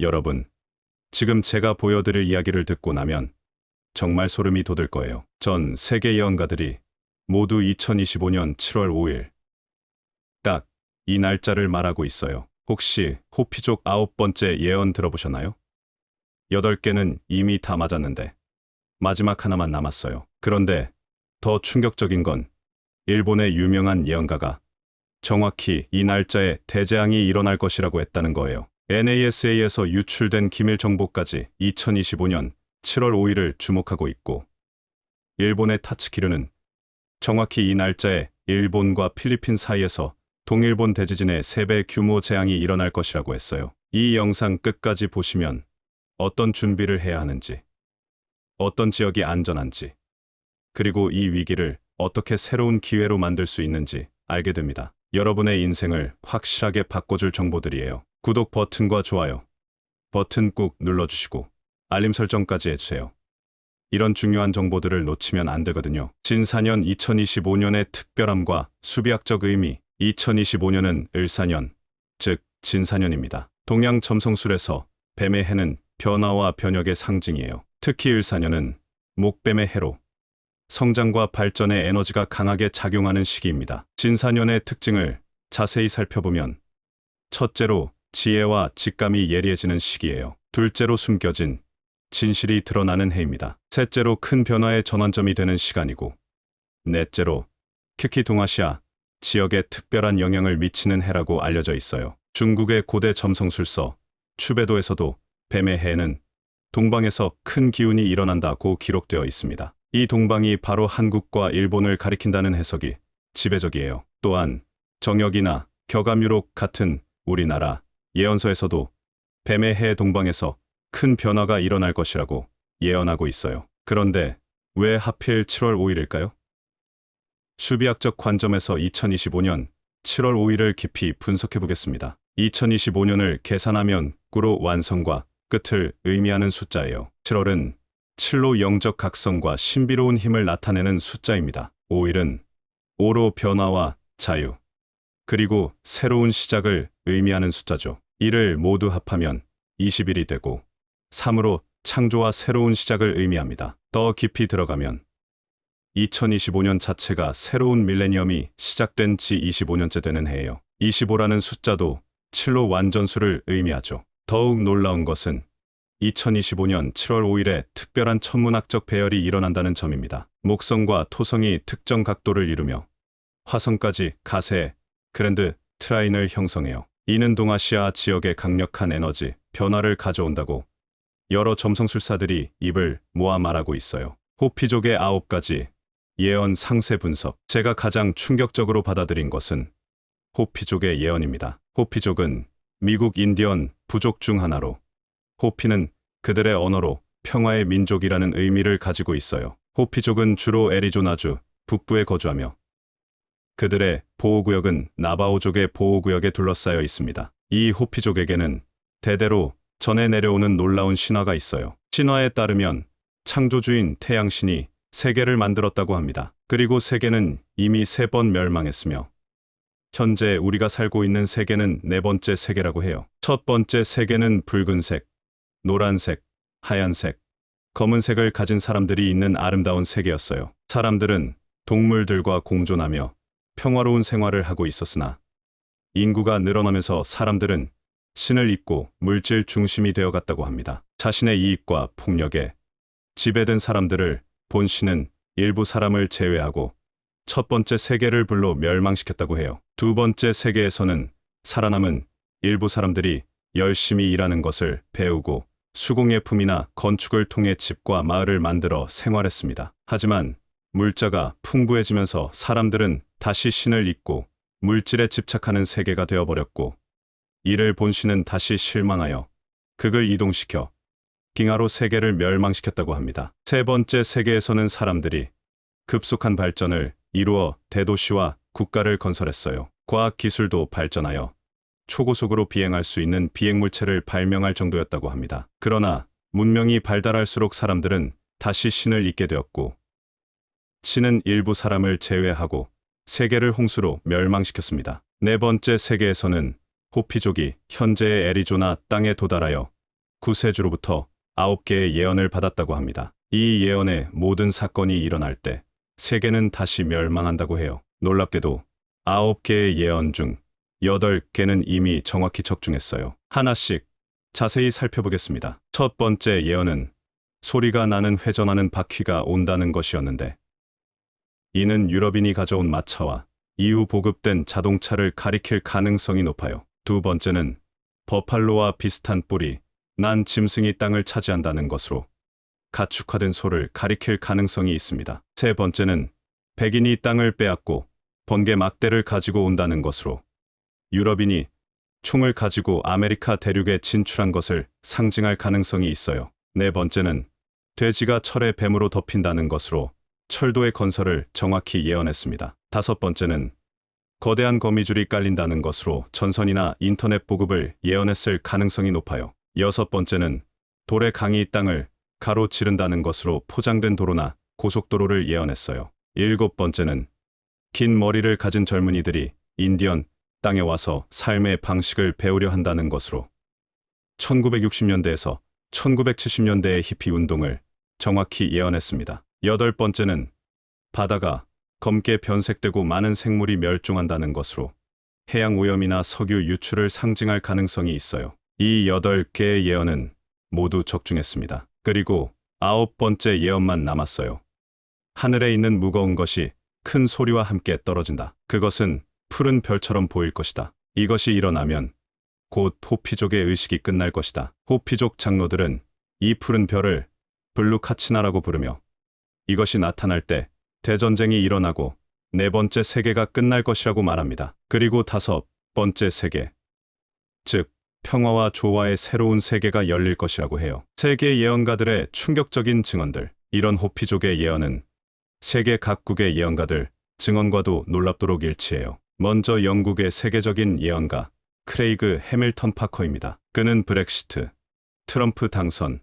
여러분, 지금 제가 보여드릴 이야기를 듣고 나면 정말 소름이 돋을 거예요. 전 세계 예언가들이 모두 2025년 7월 5일 딱 이 날짜를 말하고 있어요. 혹시 호피족 9번째 예언 들어보셨나요? 8개는 이미 다 맞았는데 마지막 하나만 남았어요. 그런데 더 충격적인 건 일본의 유명한 예언가가 정확히 이 날짜에 대재앙이 일어날 것이라고 했다는 거예요. NASA에서 유출된 기밀 정보까지 2025년 7월 5일을 주목하고 있고, 일본의 타츠키르는 정확히 이 날짜에 일본과 필리핀 사이에서 동일본 대지진의 3배 규모 재앙이 일어날 것이라고 했어요. 이 영상 끝까지 보시면 어떤 준비를 해야 하는지, 어떤 지역이 안전한지, 그리고 이 위기를 어떻게 새로운 기회로 만들 수 있는지 알게 됩니다. 여러분의 인생을 확실하게 바꿔줄 정보들이에요. 구독 버튼과 좋아요 버튼 꾹 눌러주시고 알림 설정까지 해주세요. 이런 중요한 정보들을 놓치면 안 되거든요. 진사년 2025년의 특별함과 수비학적 의미. 2025년은 을사년, 즉 진사년입니다. 동양 점성술에서 뱀의 해는 변화와 변혁의 상징이에요. 특히 을사년은 목뱀의 해로 성장과 발전의 에너지가 강하게 작용하는 시기입니다. 진사년의 특징을 자세히 살펴보면 첫째로 지혜와 직감이 예리해지는 시기예요. 둘째로 숨겨진 진실이 드러나는 해입니다. 셋째로 큰 변화의 전환점이 되는 시간이고, 넷째로 특히 동아시아 지역에 특별한 영향을 미치는 해라고 알려져 있어요. 중국의 고대 점성술서 추배도에서도 뱀의 해에는 동방에서 큰 기운이 일어난다고 기록되어 있습니다. 이 동방이 바로 한국과 일본을 가리킨다는 해석이 지배적이에요. 또한 정역이나 격암유록 같은 우리나라 예언서에서도 뱀의 해 동방에서 큰 변화가 일어날 것이라고 예언하고 있어요. 그런데 왜 하필 7월 5일일까요? 수비학적 관점에서 2025년 7월 5일을 깊이 분석해 보겠습니다. 2025년을 계산하면 구로 완성과 끝을 의미하는 숫자예요. 7월은 7로 영적 각성과 신비로운 힘을 나타내는 숫자입니다. 5일은 5로 변화와 자유, 그리고 새로운 시작을 의미하는 숫자죠. 이를 모두 합하면 20일이 되고, 3으로 창조와 새로운 시작을 의미합니다. 더 깊이 들어가면 2025년 자체가 새로운 밀레니엄이 시작된 지 25년째 되는 해예요. 25라는 숫자도 7로 완전수를 의미하죠. 더욱 놀라운 것은 2025년 7월 5일에 특별한 천문학적 배열이 일어난다는 점입니다. 목성과 토성이 특정 각도를 이루며 화성까지 가세, 그랜드 트라인을 형성해요. 이는 동아시아 지역의 강력한 에너지 변화를 가져온다고 여러 점성술사들이 입을 모아 말하고 있어요. 호피족의 9가지 예언 상세 분석. 제가 가장 충격적으로 받아들인 것은 호피족의 예언입니다. 호피족은 미국 인디언 부족 중 하나로, 호피는 그들의 언어로 평화의 민족이라는 의미를 가지고 있어요. 호피족은 주로 애리조나주 북부에 거주하며 그들의 보호구역은 나바오족의 보호구역에 둘러싸여 있습니다. 이 호피족에게는 대대로 전해 내려오는 놀라운 신화가 있어요. 신화에 따르면 창조주인 태양신이 세계를 만들었다고 합니다. 그리고 세계는 이미 3번 멸망했으며 현재 우리가 살고 있는 세계는 4번째 세계라고 해요. 첫 번째 세계는 붉은색, 노란색, 하얀색, 검은색을 가진 사람들이 있는 아름다운 세계였어요. 사람들은 동물들과 공존하며 평화로운 생활을 하고 있었으나 인구가 늘어나면서 사람들은 신을 잊고 물질 중심이 되어갔다고 합니다. 자신의 이익과 폭력에 지배된 사람들을 본 신은 일부 사람을 제외하고 첫 번째 세계를 불로 멸망시켰다고 해요. 두 번째 세계에서는 살아남은 일부 사람들이 열심히 일하는 것을 배우고 수공예품이나 건축을 통해 집과 마을을 만들어 생활했습니다. 하지만 물자가 풍부해지면서 사람들은 다시 신을 잊고 물질에 집착하는 세계가 되어버렸고, 이를 본 신은 다시 실망하여 극을 이동시켜 빙하로 세계를 멸망시켰다고 합니다. 세 번째 세계에서는 사람들이 급속한 발전을 이루어 대도시와 국가를 건설했어요. 과학 기술도 발전하여 초고속으로 비행할 수 있는 비행물체를 발명할 정도였다고 합니다. 그러나 문명이 발달할수록 사람들은 다시 신을 잊게 되었고, 신은 일부 사람을 제외하고 세계를 홍수로 멸망시켰습니다. 네 번째 세계에서는 호피족이 현재의 애리조나 땅에 도달하여 구세주로부터 9개의 예언을 받았다고 합니다. 이 예언의 모든 사건이 일어날 때 세계는 다시 멸망한다고 해요. 놀랍게도 9개의 예언 중 8개는 이미 정확히 적중했어요. 하나씩 자세히 살펴보겠습니다. 첫 번째 예언은 소리가 나는 회전하는 바퀴가 온다는 것이었는데, 이는 유럽인이 가져온 마차와 이후 보급된 자동차를 가리킬 가능성이 높아요. 두 번째는 버팔로와 비슷한 뿔이 난 짐승이 땅을 차지한다는 것으로 가축화된 소를 가리킬 가능성이 있습니다. 세 번째는 백인이 땅을 빼앗고 번개 막대를 가지고 온다는 것으로 유럽인이 총을 가지고 아메리카 대륙에 진출한 것을 상징할 가능성이 있어요. 네 번째는 돼지가 철의 뱀으로 덮인다는 것으로 철도의 건설을 정확히 예언했습니다. 다섯 번째는 거대한 거미줄이 깔린다는 것으로 전선이나 인터넷 보급을 예언했을 가능성이 높아요. 여섯 번째는 돌의 강이 땅을 가로지른다는 것으로 포장된 도로나 고속도로를 예언했어요. 일곱 번째는 긴 머리를 가진 젊은이들이 인디언 땅에 와서 삶의 방식을 배우려 한다는 것으로 1960년대에서 1970년대의 히피 운동을 정확히 예언했습니다. 여덟 번째는 바다가 검게 변색되고 많은 생물이 멸종한다는 것으로 해양 오염이나 석유 유출을 상징할 가능성이 있어요. 이 8개의 예언은 모두 적중했습니다. 그리고 9번째 예언만 남았어요. 하늘에 있는 무거운 것이 큰 소리와 함께 떨어진다. 그것은 푸른 별처럼 보일 것이다. 이것이 일어나면 곧 호피족의 의식이 끝날 것이다. 호피족 장로들은 이 푸른 별을 블루카치나라고 부르며 이것이 나타날 때 대전쟁이 일어나고 네 번째 세계가 끝날 것이라고 말합니다. 그리고 다섯 번째 세계, 즉 평화와 조화의 새로운 세계가 열릴 것이라고 해요. 세계 예언가들의 충격적인 증언들. 이런 호피족의 예언은 세계 각국의 예언가들 증언과도 놀랍도록 일치해요. 먼저 영국의 세계적인 예언가 크레이그 해밀턴 파커입니다. 그는 브렉시트, 트럼프 당선,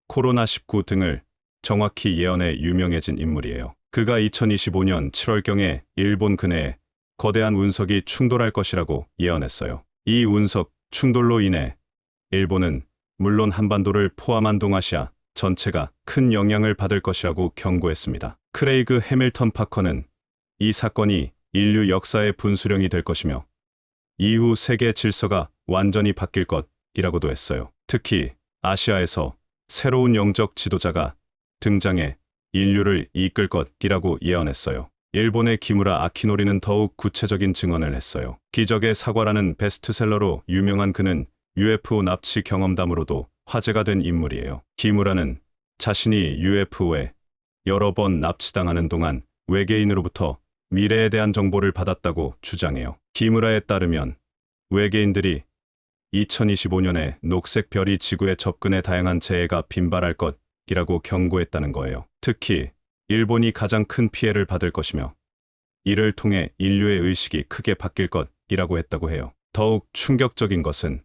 코로나19 등을 정확히 예언해 유명해진 인물이에요. 그가 2025년 7월경에 일본 근해에 거대한 운석이 충돌할 것이라고 예언했어요. 이 운석 충돌로 인해 일본은 물론 한반도를 포함한 동아시아 전체가 큰 영향을 받을 것이라고 경고했습니다. 크레이그 해밀턴 파커는 이 사건이 인류 역사의 분수령이 될 것이며 이후 세계 질서가 완전히 바뀔 것이라고도 했어요. 특히 아시아에서 새로운 영적 지도자가 등장해 인류를 이끌 것이라고 예언했어요. 일본의 기무라 아키노리는 더욱 구체적인 증언을 했어요. 기적의 사과라는 베스트셀러로 유명한 그는 UFO 납치 경험담으로도 화제가 된 인물이에요. 기무라는 자신이 UFO에 여러 번 납치당하는 동안 외계인으로부터 미래에 대한 정보를 받았다고 주장해요. 기무라에 따르면 외계인들이 2025년에 녹색 별이 지구에 접근해 다양한 재해가 빈발할 것이라고 경고했다는 거예요. 특히 일본이 가장 큰 피해를 받을 것이며 이를 통해 인류의 의식이 크게 바뀔 것이라고 했다고 해요. 더욱 충격적인 것은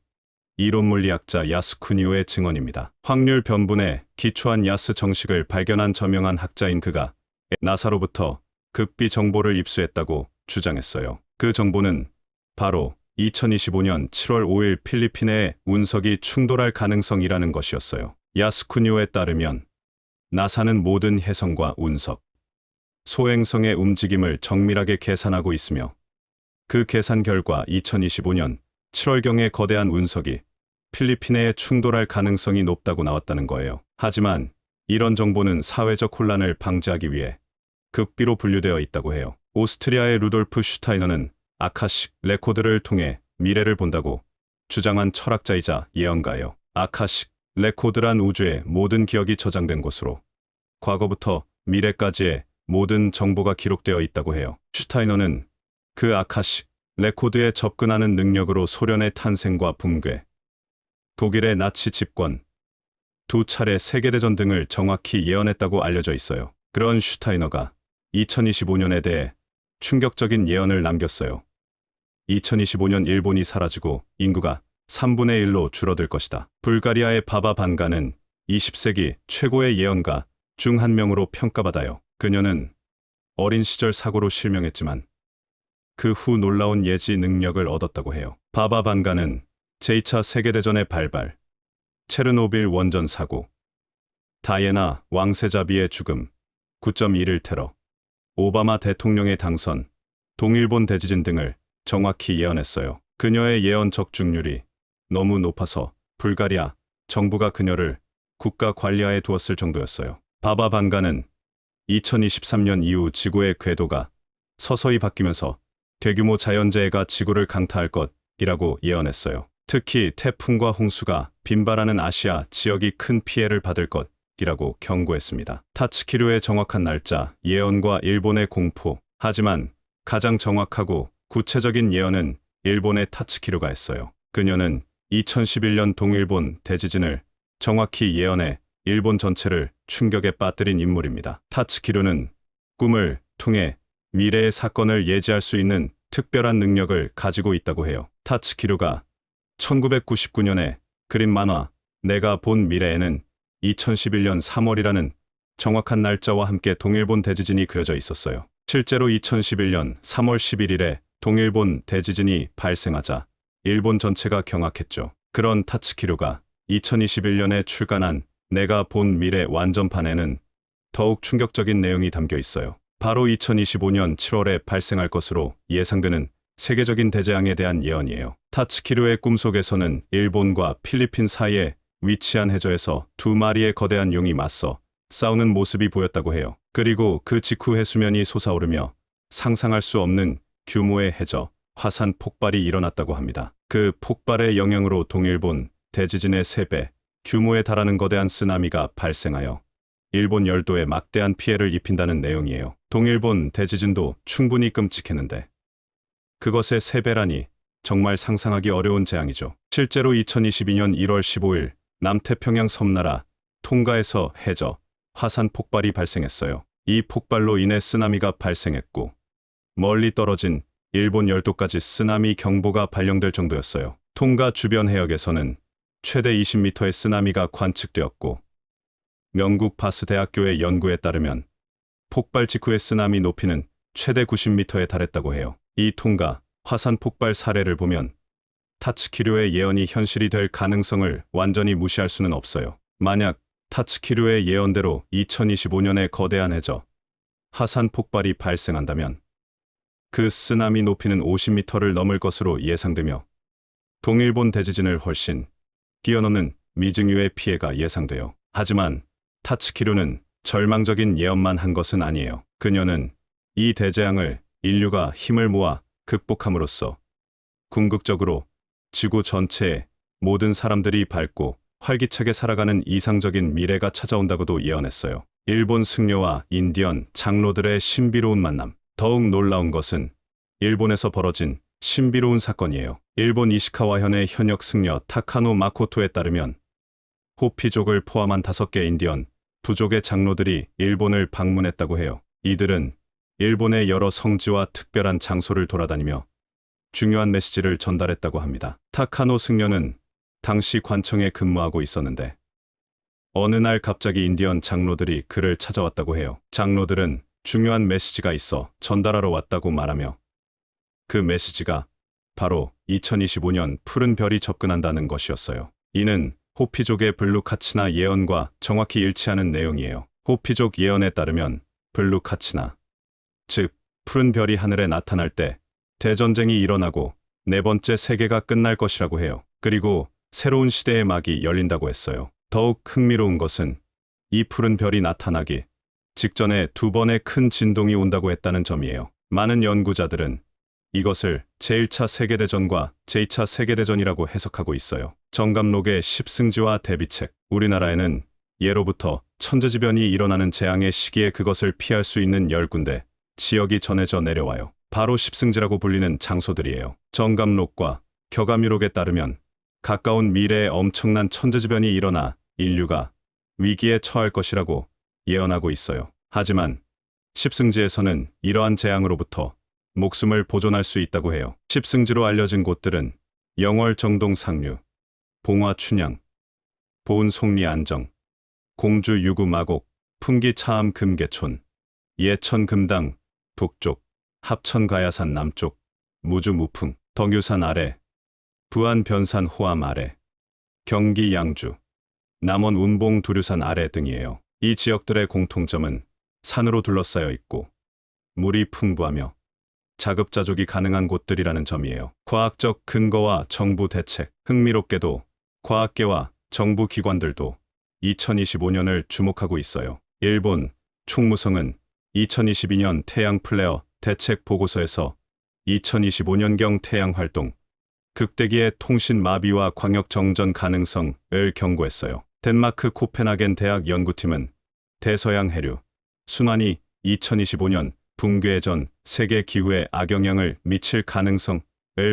이론물리학자 야스쿠니오의 증언입니다. 확률 변분에 기초한 야스 정식을 발견한 저명한 학자인 그가 나사로부터 극비 정보를 입수했다고 주장했어요. 그 정보는 바로 2025년 7월 5일 필리핀의 운석이 충돌할 가능성이라는 것이었어요. 야스쿠니오에 따르면 나사는 모든 혜성과 운석, 소행성의 움직임을 정밀하게 계산하고 있으며 그 계산 결과 2025년 7월경에 거대한 운석이 필리핀에 충돌할 가능성이 높다고 나왔다는 거예요. 하지만 이런 정보는 사회적 혼란을 방지하기 위해 극비로 분류되어 있다고 해요. 오스트리아의 루돌프 슈타이너는 아카식 레코드를 통해 미래를 본다고 주장한 철학자이자 예언가예요. 아카식 레코드란 우주의 모든 기억이 저장된 곳으로 과거부터 미래까지의 모든 정보가 기록되어 있다고 해요. 슈타이너는 그 아카식 레코드에 접근하는 능력으로 소련의 탄생과 붕괴, 독일의 나치 집권, 두 차례 세계대전 등을 정확히 예언했다고 알려져 있어요. 그런 슈타이너가 2025년에 대해 충격적인 예언을 남겼어요. 2025년 일본이 사라지고 인구가 3분의 1로 줄어들 것이다. 불가리아의 바바 반가는 20세기 최고의 예언가 중 한 명으로 평가받아요. 그녀는 어린 시절 사고로 실명했지만 그 후 놀라운 예지 능력을 얻었다고 해요. 바바 반가는 제2차 세계대전의 발발, 체르노빌 원전 사고, 다이애나 왕세자비의 죽음, 9.11 테러, 오바마 대통령의 당선, 동일본 대지진 등을 정확히 예언했어요. 그녀의 예언 적중률이 너무 높아서 불가리아 정부가 그녀를 국가 관리하에 두었을 정도였어요. 바바 방가는 2023년 이후 지구의 궤도가 서서히 바뀌면서 대규모 자연재해가 지구를 강타할 것이라고 예언했어요. 특히 태풍과 홍수가 빈발하는 아시아 지역이 큰 피해를 받을 것이라고 경고했습니다. 타츠키료의 정확한 날짜, 예언과 일본의 공포. 하지만 가장 정확하고 구체적인 예언은 일본의 타츠키료가 했어요. 그녀는 2011년 동일본 대지진을 정확히 예언해 일본 전체를 충격에 빠뜨린 인물입니다. 타츠키료는 꿈을 통해 미래의 사건을 예지할 수 있는 특별한 능력을 가지고 있다고 해요. 타츠키료가 1999년에 그린 만화 내가 본 미래에는 2011년 3월이라는 정확한 날짜와 함께 동일본 대지진이 그려져 있었어요. 실제로 2011년 3월 11일에 동일본 대지진이 발생하자 일본 전체가 경악했죠. 그런 타츠키료가 2021년에 출간한 내가 본 미래 완전판에는 더욱 충격적인 내용이 담겨 있어요. 바로 2025년 7월에 발생할 것으로 예상되는 세계적인 대재앙에 대한 예언이에요. 타츠키료의 꿈속에서는 일본과 필리핀 사이에 위치한 해저에서 두 마리의 거대한 용이 맞서 싸우는 모습이 보였다고 해요. 그리고 그 직후 해수면이 솟아오르며 상상할 수 없는 규모의 해저, 화산 폭발이 일어났다고 합니다. 그 폭발의 영향으로 동일본 대지진의 3배 규모에 달하는 거대한 쓰나미가 발생하여 일본 열도에 막대한 피해를 입힌다는 내용이에요. 동일본 대지진도 충분히 끔찍했는데 그것의 3배라니 정말 상상하기 어려운 재앙이죠. 실제로 2022년 1월 15일 남태평양 섬나라 통가에서 해저, 화산 폭발이 발생했어요. 이 폭발로 인해 쓰나미가 발생했고 멀리 떨어진 일본 열도까지 쓰나미 경보가 발령될 정도였어요. 통가 주변 해역에서는 최대 20m의 쓰나미가 관측되었고 영국 바스 대학교의 연구에 따르면 폭발 직후의 쓰나미 높이는 최대 90m에 달했다고 해요. 이 통가 화산 폭발 사례를 보면 타츠키료의 예언이 현실이 될 가능성을 완전히 무시할 수는 없어요. 만약 타츠키료의 예언대로 2025년에 거대한 해저, 화산 폭발이 발생한다면 그 쓰나미 높이는 50m를 넘을 것으로 예상되며 동일본 대지진을 훨씬 뛰어넘는 미증유의 피해가 예상돼요. 하지만 타츠키료는 절망적인 예언만 한 것은 아니에요. 그녀는 이 대재앙을 인류가 힘을 모아 극복함으로써 궁극적으로 지구 전체의 모든 사람들이 밝고 활기차게 살아가는 이상적인 미래가 찾아온다고도 예언했어요. 일본 승려와 인디언 장로들의 신비로운 만남. 더욱 놀라운 것은 일본에서 벌어진 신비로운 사건이에요. 일본 이시카와현의 현역 승려 타카노 마코토에 따르면 호피족을 포함한 5개 인디언 부족의 장로들이 일본을 방문했다고 해요. 이들은 일본의 여러 성지와 특별한 장소를 돌아다니며 중요한 메시지를 전달했다고 합니다. 타카노 승려는 당시 관청에 근무하고 있었는데 어느 날 갑자기 인디언 장로들이 그를 찾아왔다고 해요. 장로들은 중요한 메시지가 있어 전달하러 왔다고 말하며 그 메시지가 바로 2025년 푸른 별이 접근한다는 것이었어요. 이는 호피족의 블루카치나 예언과 정확히 일치하는 내용이에요. 호피족 예언에 따르면 블루카치나, 즉 푸른 별이 하늘에 나타날 때 대전쟁이 일어나고 4번째 세계가 끝날 것이라고 해요. 그리고 새로운 시대의 막이 열린다고 했어요. 더욱 흥미로운 것은 이 푸른 별이 나타나기 직전에 2번의 큰 진동이 온다고 했다는 점이에요. 많은 연구자들은 이것을 제1차 세계대전과 제2차 세계대전이라고 해석하고 있어요. 정감록의 십승지와 대비책. 우리나라에는 예로부터 천재지변이 일어나는 재앙의 시기에 그것을 피할 수 있는 10군데 지역이 전해져 내려와요. 바로 십승지라고 불리는 장소들이에요. 정감록과 격암유록에 따르면 가까운 미래에 엄청난 천재지변이 일어나 인류가 위기에 처할 것이라고 예언하고 있어요. 하지만 십승지에서는 이러한 재앙으로부터 목숨을 보존할 수 있다고 해요. 십승지로 알려진 곳들은 영월 정동 상류, 봉화 춘향, 보은 속리 안정, 공주 유구 마곡, 풍기 차암 금계촌, 예천 금당 북쪽, 합천 가야산 남쪽, 무주 무풍, 덕유산 아래, 부안 변산 호암 아래, 경기 양주, 남원 운봉 두류산 아래 등이에요. 이 지역들의 공통점은 산으로 둘러싸여 있고 물이 풍부하며 자급자족이 가능한 곳들이라는 점이에요. 과학적 근거와 정부 대책, 흥미롭게도 과학계와 정부 기관들도 2025년을 주목하고 있어요. 일본 총무성은 2022년 태양 플레어 대책 보고서에서 2025년경 태양 활동, 극대기의 통신 마비와 광역 정전 가능성을 경고했어요. 덴마크 코펜하겐 대학 연구팀은 대서양 해류, 순환이 2025년 붕괴 전 세계 기후에 악영향을 미칠 가능성을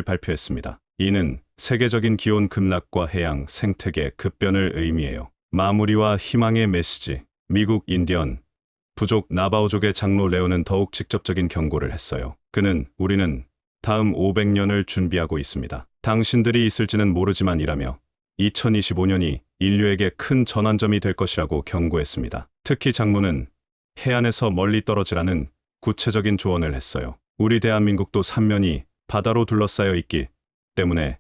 발표했습니다. 이는 세계적인 기온 급락과 해양 생태계 급변을 의미해요. 마무리와 희망의 메시지. 미국 인디언 부족 나바오족의 장로 레오는 더욱 직접적인 경고를 했어요. 그는 우리는 다음 500년을 준비하고 있습니다. 당신들이 있을지는 모르지만 이라며 2025년이 인류에게 큰 전환점이 될 것이라고 경고했습니다. 특히 장로는 해안에서 멀리 떨어지라는 구체적인 조언을 했어요. 우리 대한민국도 삼면이 바다로 둘러싸여 있기 때문에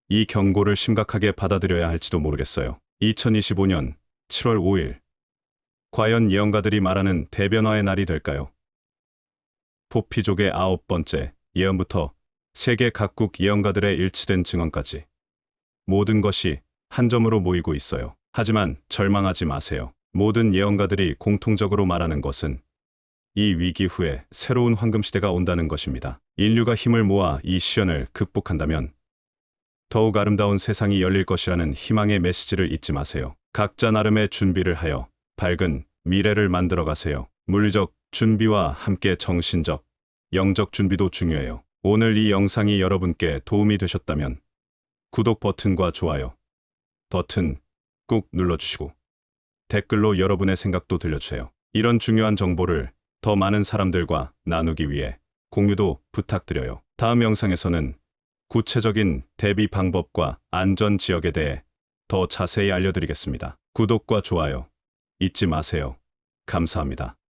이 경고를 심각하게 받아들여야 할지도 모르겠어요. 2025년 7월 5일. 과연 예언가들이 말하는 대변화의 날이 될까요? 포피족의 9번째 예언부터 세계 각국 예언가들의 일치된 증언까지 모든 것이 한 점으로 모이고 있어요. 하지만 절망하지 마세요. 모든 예언가들이 공통적으로 말하는 것은 이 위기 후에 새로운 황금시대가 온다는 것입니다. 인류가 힘을 모아 이 시련을 극복한다면 더욱 아름다운 세상이 열릴 것이라는 희망의 메시지를 잊지 마세요. 각자 나름의 준비를 하여 밝은 미래를 만들어 가세요. 물리적 준비와 함께 정신적, 영적 준비도 중요해요. 오늘 이 영상이 여러분께 도움이 되셨다면 구독 버튼과 좋아요 버튼 꾹 눌러주시고 댓글로 여러분의 생각도 들려주세요. 이런 중요한 정보를 더 많은 사람들과 나누기 위해 공유도 부탁드려요. 다음 영상에서는 구체적인 대비 방법과 안전 지역에 대해 더 자세히 알려드리겠습니다. 구독과 좋아요 잊지 마세요. 감사합니다.